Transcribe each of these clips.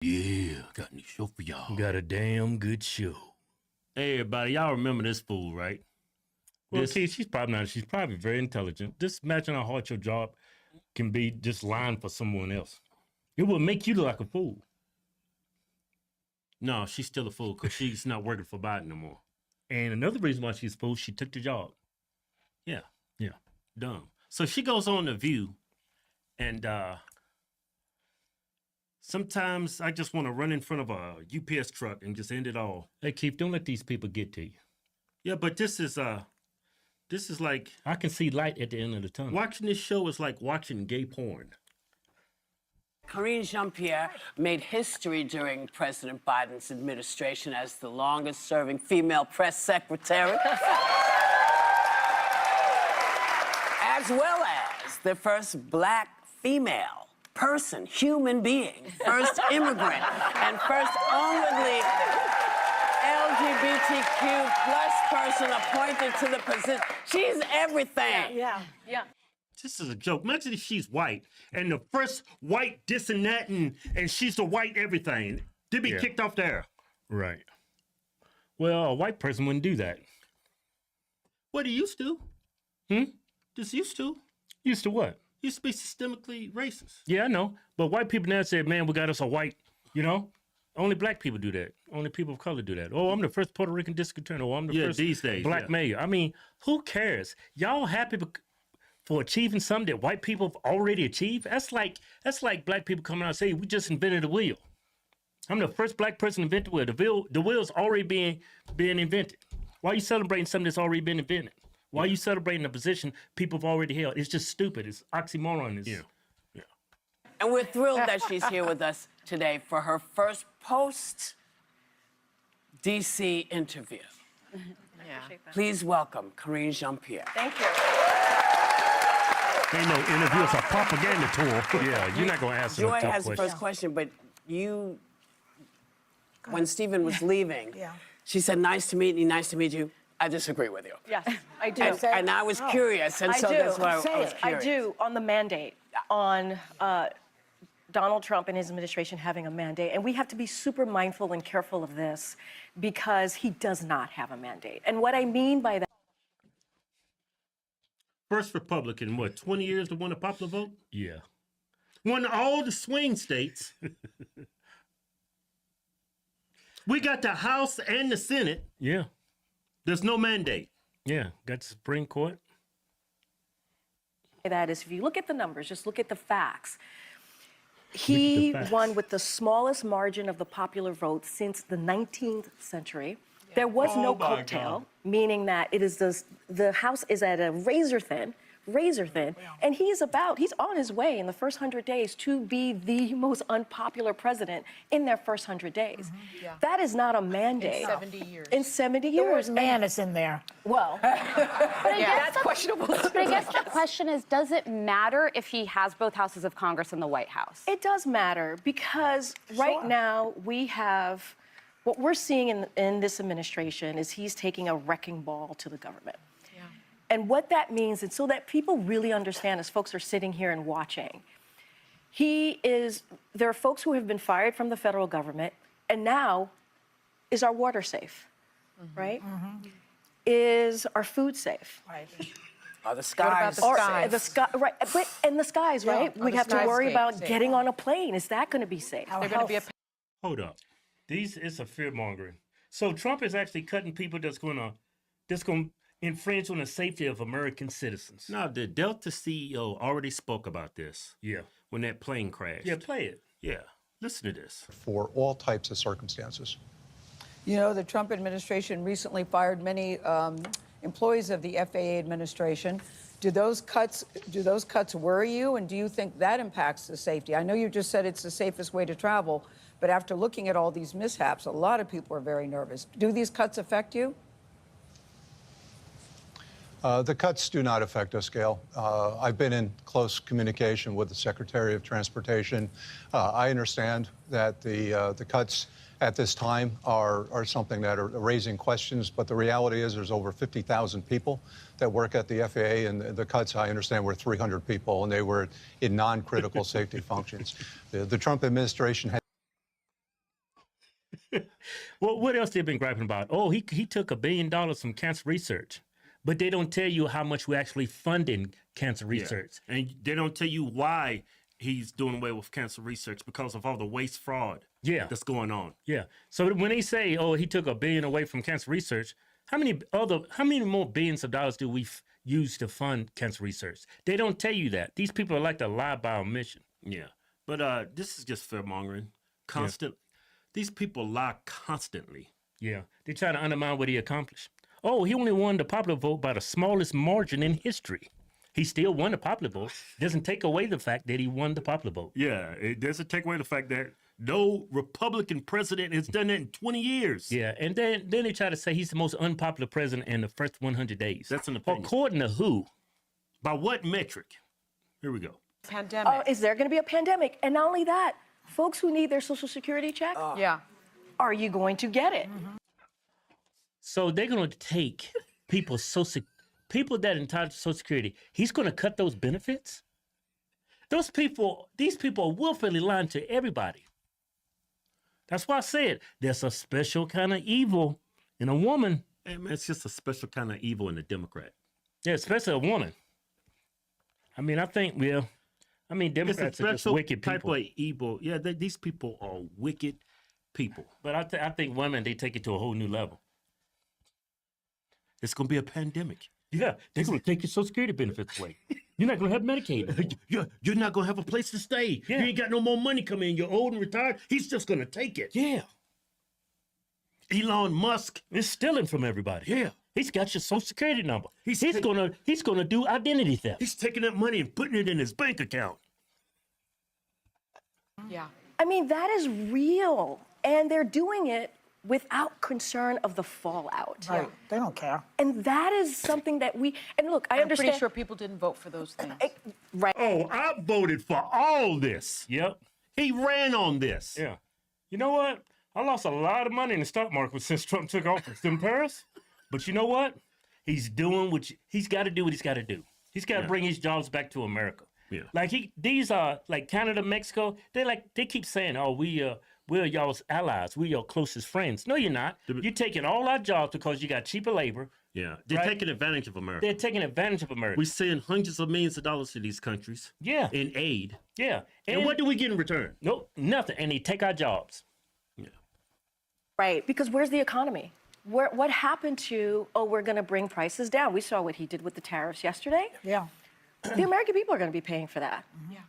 Yeah, got a new show for y'all. Got a damn good show. Hey, everybody, y'all remember this fool, right? Well, Keith, she's probably not. She's probably very intelligent. Just imagine how hard your job can be just lying for someone else. It will make you look like a fool. No, she's still a fool because she's not working for Biden no more. And another reason why she's a fool, she took the job. Yeah. Yeah. Dumb. So she goes on The View, and sometimes I just want to run in front of a UPS truck and just end it all. Hey, Keith, don't let these people get to you. Yeah, but this is like... I can see light at the end of the tunnel. Watching this show is like watching gay porn. Karine Jean-Pierre made history during President Biden's administration as the longest-serving female press secretary, as well as the first black female person, human being, first immigrant, and first only LGBTQ plus person appointed to the position. She's everything. Yeah. This is a joke. Imagine if she's white and the first white this and that and she's the white everything. They'd be kicked off there. Right. Well, a white person wouldn't do that. What he used to. Just used to. Used to what? Used to be systemically racist. Yeah, I know. But white people now say, man, we got us a white, you know? Only black people do that. Only people of color do that. Oh, I'm the first Puerto Rican district attorney. Oh, I'm the first these days, black mayor. I mean, who cares? Y'all happy for achieving something that white people have already achieved? That's like black people coming out and saying, we just invented the wheel. I'm the first black person to invent the wheel. The wheel's already being invented. Why are you celebrating something that's already been invented? Why are you celebrating a position people have already held? It's just stupid. It's oxymoron. Yeah. And we're thrilled that she's here with us today for her first post-DC interview. Please welcome Karine Jean-Pierre. Thank you. Ain't no interview. It's a propaganda tour. Yeah, you're not going to ask no Joy tough has the questions. first question, but when Stephen was leaving, she said, nice to meet you. I disagree with you. Yes, I do. And I was curious, and so that's why I was curious. I do, on the mandate, on Donald Trump and his administration having a mandate. And we have to be super mindful and careful of this because he does not have a mandate. And what I mean by that. First Republican, 20 years to win a popular vote? Yeah. Won all the swing states. We got the House and the Senate. Yeah. There's no mandate. Yeah. Got the Supreme Court. That is, if you look at the numbers, just look at the facts. He won with the smallest margin of the popular vote since the 19th century. There was no coattail, meaning that it is the House is at a razor thin, and he's on his way in the first 100 days to be the most unpopular president in their first 100 days. That is not a mandate. In 70 years. In 70 years. The word man is in there. Well, That's questionable. But I guess the question is, does it matter if he has both houses of Congress and the White House? it does matter because right now we have, what we're seeing in this administration is he's taking a wrecking ball to the government. And what that means, and so that people really understand as folks are sitting here and watching, there are folks who have been fired from the federal government, and now, is our water safe, right? Is our food safe? Right. Are the skies skies? The sky, right? And the skies, right? Are We the have to worry skyscapes about safe? getting on a plane. Is that going to be safe? They're going to be a Hold up. It's a fear mongering. So Trump is actually cutting people that's going to infringe on the safety of American citizens. Now, the Delta CEO already spoke about this. Yeah. When that plane crashed. Yeah, play it. Yeah. Listen to this. For all types of circumstances. You know, the Trump administration recently fired many employees of the FAA administration. Do those cuts worry you, and do you think that impacts the safety? I know you just said it's the safest way to travel, but after looking at all these mishaps, a lot of people are very nervous. Do these cuts affect you? The cuts do not affect us, Gail. I've been in close communication with the Secretary of Transportation. I understand that the cuts at this time are something that are raising questions, but the reality is there's over 50,000 people that work at the FAA, and the cuts, I understand, were 300 people, and they were in non-critical safety functions. The Trump administration has Well, what else they've been griping about? Oh, he took $1 billion from cancer research, but they don't tell you how much we're actually funding cancer research. And they don't tell you why he's doing away with cancer research because of all the waste fraud that's going on. Yeah. So when they say, oh, he took $1 billion away from cancer research, how many more billions of dollars do we use to fund cancer research? They don't tell you that. These people are like to lie by omission. Yeah. But this is just fear mongering. Constant. These people lie constantly. Yeah. They try to undermine what he accomplished. Oh, he only won the popular vote by the smallest margin in history. He still won the popular vote. Doesn't take away the fact that he won the popular vote. Yeah, it doesn't take away the fact that no Republican president has done that in 20 years. Yeah, and then they try to say he's the most unpopular president in the first 100 days. That's an opinion. According to who? By what metric? Here we go. Pandemic. Is there going to be a pandemic? And not only that, folks who need their Social Security check, Yeah. are you going to get it? So they're going to take people that are entitled to Social Security. He's going to cut those benefits? These people are willfully lying to everybody. That's why I said there's a special kind of evil in a woman. Hey, man, it's just a special kind of evil in a Democrat. Yeah, especially a woman. I mean, Democrats It's a are just special wicked type people. of evil. Yeah, these people are wicked people. But I think women, they take it to a whole new level. It's going to be a pandemic. Yeah, they're going to take your Social Security benefits away. You're not going to have Medicaid. You're not going to have a place to stay. Yeah. You ain't got no more money coming in. You're old and retired. He's just going to take it. Yeah. Elon Musk. Is stealing from everybody. Yeah. He's got your Social Security number. He's gonna do identity theft. He's taking that money and putting it in his bank account. Yeah. I mean, that is real. And they're doing it without concern of the fallout. Right. They don't care. And that is something that and look, I I'm understand. pretty sure people didn't vote for those things. Right. Oh, I voted for all this. Yep. He ran on this. Yeah. You know what? I lost a lot of money in the stock market since Trump took office in Paris. But you know what? He's doing he's got to do what he's got to do. He's got to bring his jobs back to America. Yeah. Like these are like Canada, Mexico. They keep saying, "Oh, we're y'all's allies. We're your closest friends." No, you're not. You're taking all our jobs because you got cheaper labor. Yeah. They're Right. taking advantage of America. They're taking advantage of America. We send hundreds of millions of dollars to these countries Yeah. in aid. Yeah. And what do we get in return? Nope, nothing. And they take our jobs. Yeah. Right, because where's the economy? What happened to, we're going to bring prices down? We saw what he did with the tariffs yesterday. Yeah. The American people are going to be paying for that. Yeah.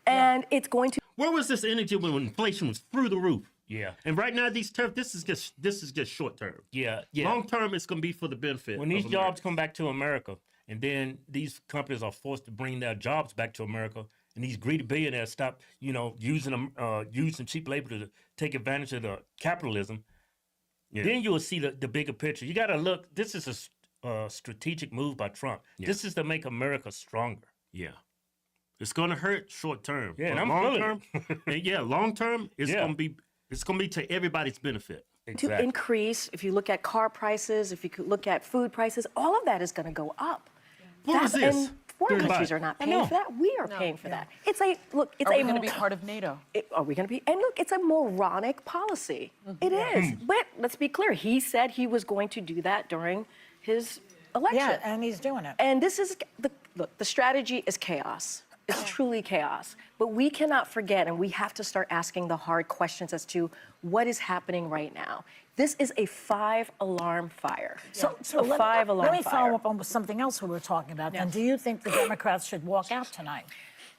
And it's going to. Where was this energy when inflation was through the roof? Yeah. And right now, these tariffs, this is just short term. Yeah. Yeah. Long term, it's going to be for the benefit. When these of jobs Americans. come back to America, and then these companies are forced to bring their jobs back to America, and these greedy billionaires stop, using cheap labor to take advantage of the capitalism, then you will see the bigger picture. You got to look. This is a strategic move by Trump. Yeah. This is to make America stronger. Yeah. It's going to hurt short term. Yeah, and But I'm long feeling term. Long term, it's Yeah. going to be to everybody's benefit. To increase, if you look at car prices, if you could look at food prices, all of that is going to go up. What was this? And foreign During countries Biden. are not I paying know. for that. We are paying for that. It's Are we going to be mo- part of NATO? Are we going to be? And look, it's a moronic policy. It is. But let's be clear. He said he was going to do that during his election. Yeah, and he's doing it. And this is the strategy is chaos. It's truly chaos. But we cannot forget, and we have to start asking the hard questions as to what is happening right now. This is a 5-alarm fire. So a let 5-alarm me fire. follow up on something else we were talking about. And do you think the Democrats should walk out tonight?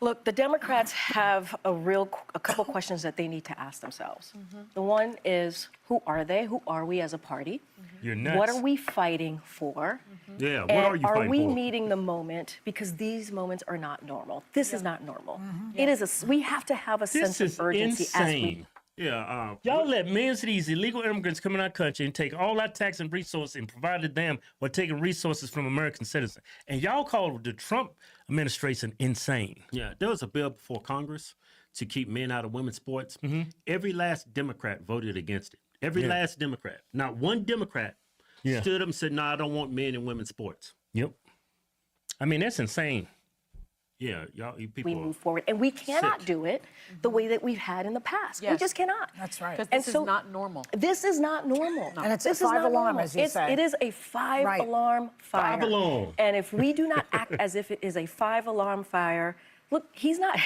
Look, the Democrats have a couple questions that they need to ask themselves. The one is, who are they? Who are we as a party? You're nuts. What are we fighting for? Yeah. What And are you fighting are we for? meeting the moment? Because these moments are not normal. This is not normal. It is we have to have a sense This is of urgency insane. Yeah. Y'all let millions of these illegal immigrants come in our country and take all our tax and resources and provided them while taking resources from American citizens. And y'all call the Trump administration insane. Yeah, there was a bill before Congress to keep men out of women's sports. Every last Democrat voted against it. Every last Democrat. Not one Democrat stood up and said, "No, I don't want men in women's sports." Yep. I mean, that's insane. Yeah, y'all, you we people. move forward. And we cannot sick. do it the way that we've had in the past. We Yes. just cannot. That's right. Because And this so- is not normal. This is not normal. And it's a This is 5 not alarm, normal. as you say. It is a 5-alarm fire. 5 alarm. And if we do not act as if it is a 5-alarm fire, look, he's not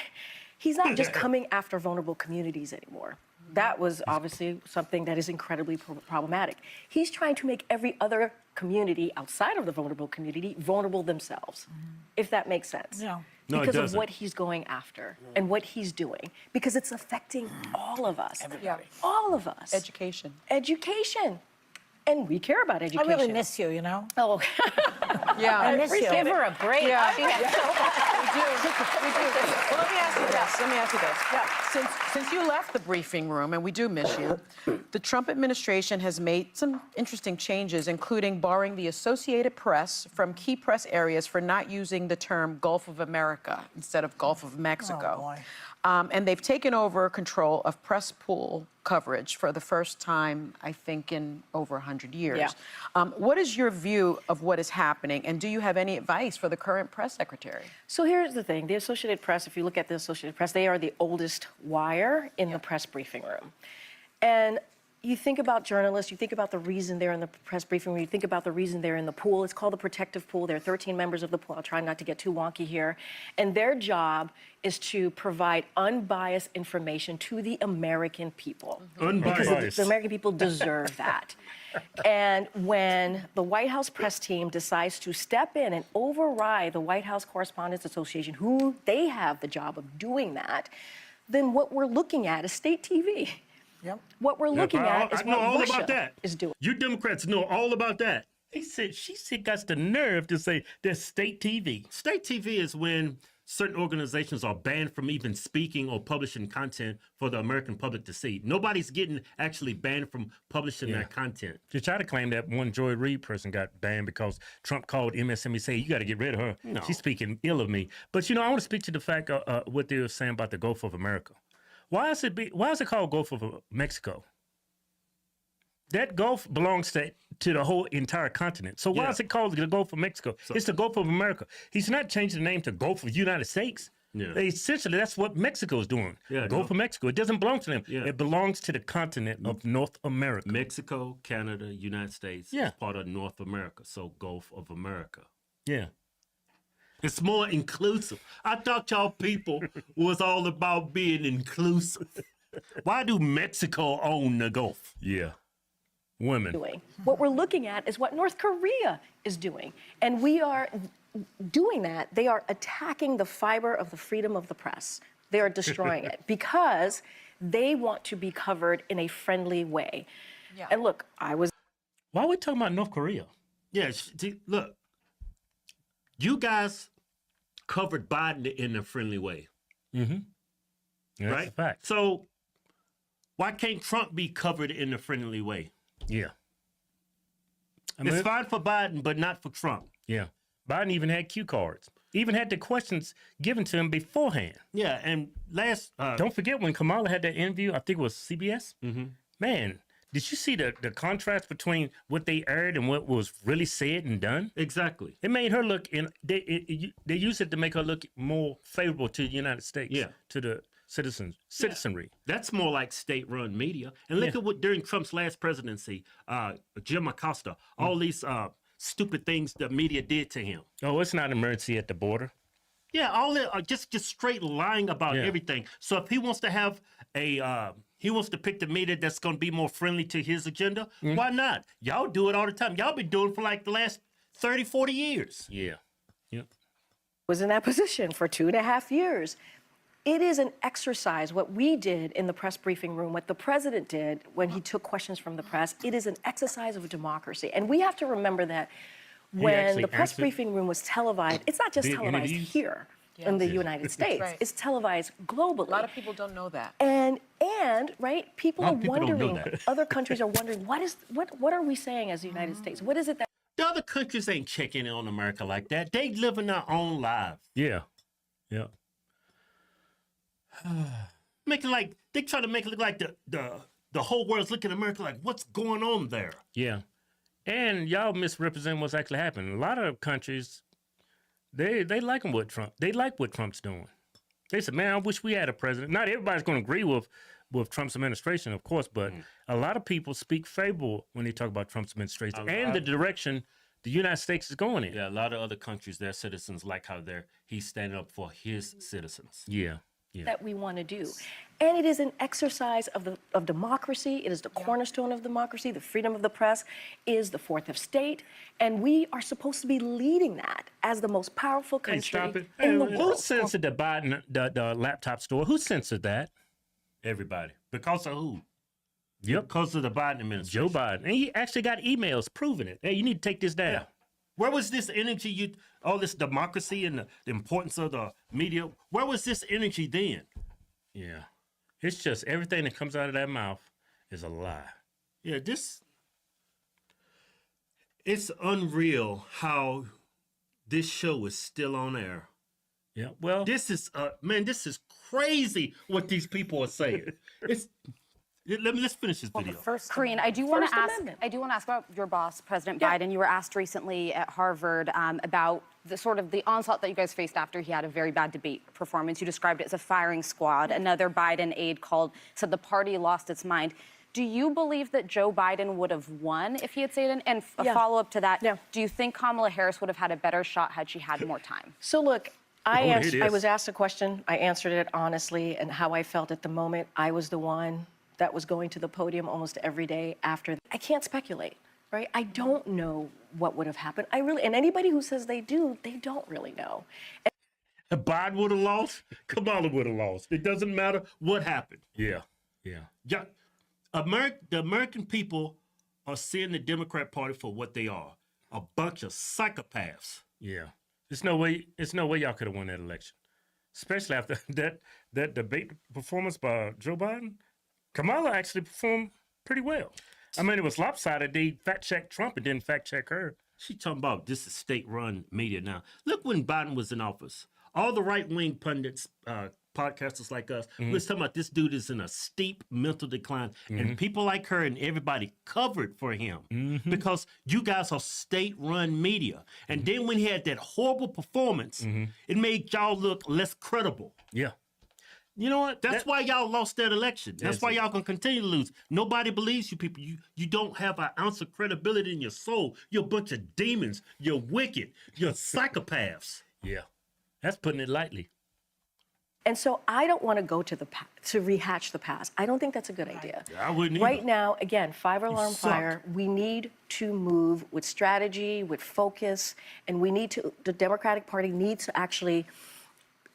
just coming after vulnerable communities anymore. That was obviously something that is incredibly problematic. He's trying to make every other community outside of the vulnerable community vulnerable themselves, if that makes sense. Yeah. No, it Because of doesn't. what he's going after and what he's doing. Because it's affecting all of us. Everybody. All of us. Education. Education. And we care about I education. really miss you, you know? Oh, Yeah. I miss you. Give her a break. Yeah. She has so We do. Well, let me ask you this. Let me ask you this. Yeah. Since you left the briefing room, and we do miss you, the Trump administration has made some interesting changes, including barring the Associated Press from key press areas for not using the term Gulf of America instead of Gulf of Mexico. Oh, boy. And they've taken over control of press pool coverage for the first time, I think, in over 100 years. Yeah. What is your view of what is happening, and do you have any advice for the current press secretary? so here's the thing. The Associated Press, if you look at the Associated Press, they are the oldest wire in the press briefing room. And you think about journalists, you think about the reason they're in the press briefing room, you think about the reason they're in the pool. It's called the protective pool. There are 13 members of the pool. I'll try not to get too wonky here. And their job is to provide unbiased information to the American people. Because Unbiased. the American people deserve that. And when the White House press team decides to step in and override the White House Correspondents Association, who they have the job of doing that, then what we're looking at is state TV. Yep. What we're looking at is I know what all Russia about that. is doing. You Democrats know all about that. She said got the nerve to say there's state TV. State TV is when certain organizations are banned from even speaking or publishing content for the American public to see. Nobody's getting actually banned from publishing that content. They try to claim that one Joy Reid person got banned because Trump called MSNBC, you got to get rid of her. No. She's speaking ill of me. But, you know, I want to speak to the fact what they were saying about the Gulf of America. Why is it called Gulf of Mexico? That Gulf belongs to the whole entire continent. So why Yeah. is it called the Gulf of Mexico? It's the Gulf of America. He's not changing the name to Gulf of United States. Yeah. Essentially, that's what Mexico's doing. Yeah, Gulf of Mexico. It doesn't belong to them. Yeah. It belongs to the continent of North America. Mexico, Canada, United States Yeah. is part of North America, so Gulf of America. Yeah. It's more inclusive. I thought y'all people was all about being inclusive. Why do Mexico own the Gulf? Yeah. Women. doing. What we're looking at is what North Korea is doing. And we are doing that. They are attacking the fiber of the freedom of the press. They are destroying it because they want to be covered in a friendly way. Yeah. And look, Why are we talking about North Korea? Yeah, look, you guys covered Biden in a friendly way, That's right? a fact. So why can't Trump be covered in a friendly way? Yeah. I It's fine for Biden, but not for Trump. Yeah. Biden even had cue cards. Even had the questions given to him beforehand. Yeah, and last Don't forget when Kamala had that interview, I think it was CBS. Mm-hmm. Man, did you see the contrast between what they aired and what was really said and done? exactly. It made her look, they used it to make her look more favorable to the United States, Yeah. to the citizenry. That's more like state-run media. And look at what during Trump's last presidency, Jim Acosta, all these stupid things the media did to him. Oh, it's not an emergency at the border. Yeah, all that just straight lying about Yeah. everything. So if he wants to have he wants to pick the media that's going to be more friendly to his agenda, why not? Y'all do it all the time. Y'all been doing it for like the last 30, 40 years. Yeah. Yep. was in that position for 2.5 years. It is an exercise. What we did in the press briefing room, what the president did when he took questions from the press, it is an exercise of democracy. And we have to remember that when actually the press answered- briefing room was televised, it's not just Did televised interviews? here in the United States. Right. It's televised globally. A lot of people don't know that. And right, people A lot are of people don't know wondering, that. other countries are wondering, what are we saying as the United States? What is it that The other countries ain't checking in on America like that. They living their own lives. Yeah. Yeah. Making like they try to make it look like the whole world's looking at America like what's going on there. Yeah. And y'all misrepresent what's actually happening. A lot of countries They like what Trump. They like what Trump's doing. They said, "Man, I wish we had a president." Not everybody's going to agree with Trump's administration, of course, but a lot of people speak favorable when they talk about Trump's administration and the direction the United States is going in. Yeah, a lot of other countries, their citizens like how he's standing up for his citizens. Yeah. That we want to do. And it is an exercise of democracy. It is the cornerstone of democracy. The freedom of the press is the fourth estate. And we are supposed to be leading that as the most powerful Hey, country stop it. in the Who world. censored the Biden, the laptop store? Who censored that? Everybody. Because of who? Yep. Because of the Biden administration. Joe Biden. And he actually got emails proving it. Hey, you need to take this down. Yeah. Where was this energy, all this democracy and the importance of the media? Where was this energy then? Yeah. It's just everything that comes out of that mouth is a lie. Yeah, it's unreal how this show is still on air. Yeah. Well, This is crazy what these people are saying. Let's finish this video. Karine, I do want First to ask. Amendment. I do want to ask about your boss, President Yeah. Biden. You were asked recently at Harvard about the sort of the onslaught that you guys faced after he had a very bad debate performance. You described it as a firing squad. Another Biden aide said the party lost its mind. Do you believe that Joe Biden would have won if he had stayed in? And a Yeah. follow-up to that, Yeah. do you think Kamala Harris would have had a better shot had she had more time? So look, here it I is. was asked a question. I answered it honestly and how I felt at the moment. I was the one that was going to the podium almost every day after. I can't speculate, right? I don't know what would have happened. And anybody who says they do, they don't really know. If Biden would have lost, Kamala would have lost. It doesn't matter what happened. yeah. Yeah, the American people are seeing the Democrat Party for what they are, a bunch of psychopaths. Yeah. There's no way y'all could have won that election. Especially after that debate performance by Joe Biden. Kamala actually performed pretty well. I mean, it was lopsided. They fact-checked Trump and didn't fact-check her. She talking about this is state-run media now. Look when Biden was in office. All the right-wing pundits, podcasters like us, was talking about this dude is in a steep mental decline. And people like her and everybody covered for him because you guys are state-run media. And then when he had that horrible performance, it made y'all look less credible. Yeah. You know what? That's why y'all lost that election. That's why y'all gonna continue to lose. Nobody believes you people. You don't have an ounce of credibility in your soul. You're a bunch of demons. You're wicked. You're psychopaths. Yeah. That's putting it lightly. And so I don't want to go to rehatch the past. I don't think that's a good idea. I wouldn't either. Right now, again, five-alarm suck. fire. We need to move with strategy, with focus, and the Democratic Party needs to actually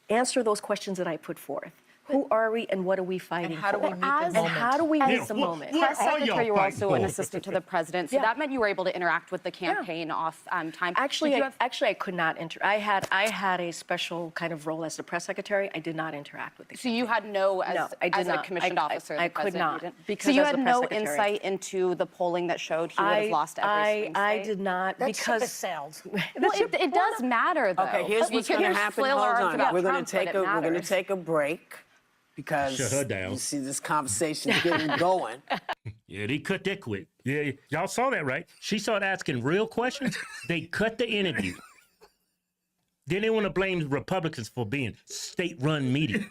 answer those questions that I put forth. Who are we and what are we fighting And how do for? we meet the moment? And how do we meet the moment? What Press are y'all secretary, you were fighting also an for? assistant to the president, so Yeah. that meant you were able to interact with the campaign off time. Actually, Did you have- I could not I had a special kind of role as the press secretary. I did not interact with the So you had no, as, No, I did as a not. commissioned I- officer, I the could president, not, you didn't? because so you as had the press no secretary. insight into the polling that showed he would have lost every swing I state? did not That ship has because sailed. Well, it does matter, though. Okay, here's what's going to happen. Hold on. We're going to take a break because Shut her down. you see this conversation getting going. Yeah, they cut that quick. Yeah. Y'all saw that, right? She started asking real questions. They cut the interview. Then they want to blame Republicans for being state-run media.